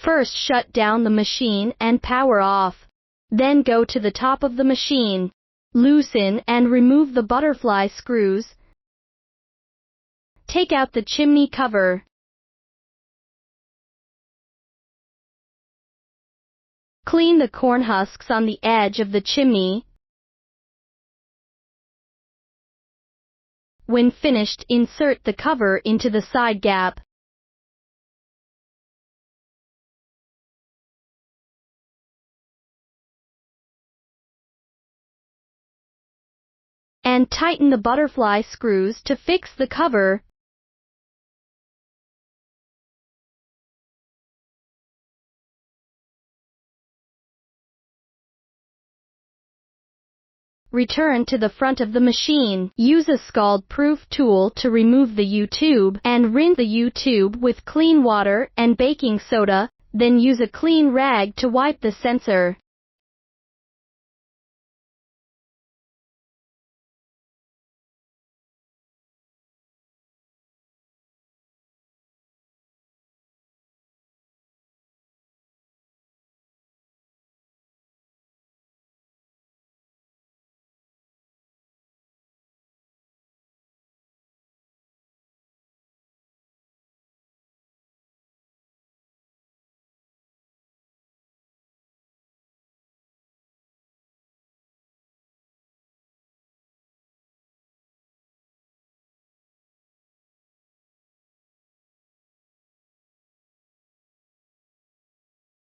First shut down the machine and power off. Then go to the top of the machine. Loosen and remove the butterfly screws. Take out the chimney cover. Clean the corn husks on the edge of the chimney. When finished, insert the cover into the side gap. And tighten the butterfly screws to fix the cover. Return to the front of the machine. Use a scald-proof tool to remove the U-tube and rinse the U-tube with clean water and baking soda, then use a clean rag to wipe the sensor.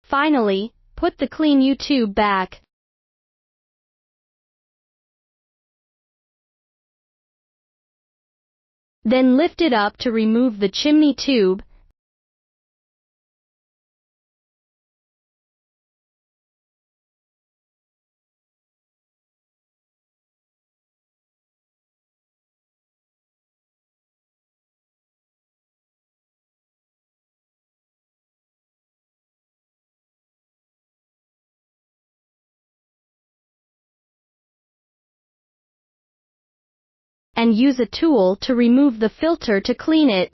Finally, put the clean U-tube back. Then lift it up to remove the chimney tube. And use a tool to remove the filter to clean it.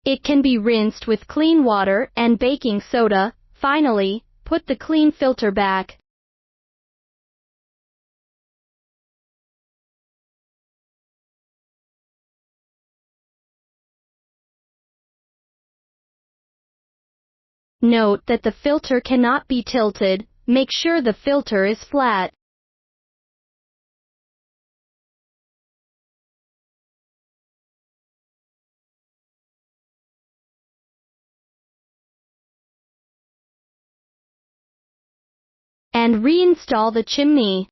It can be rinsed with clean water and baking soda. Finally, put the clean filter back. Note that the filter cannot be tilted. Make sure the filter is flat. And reinstall the chimney.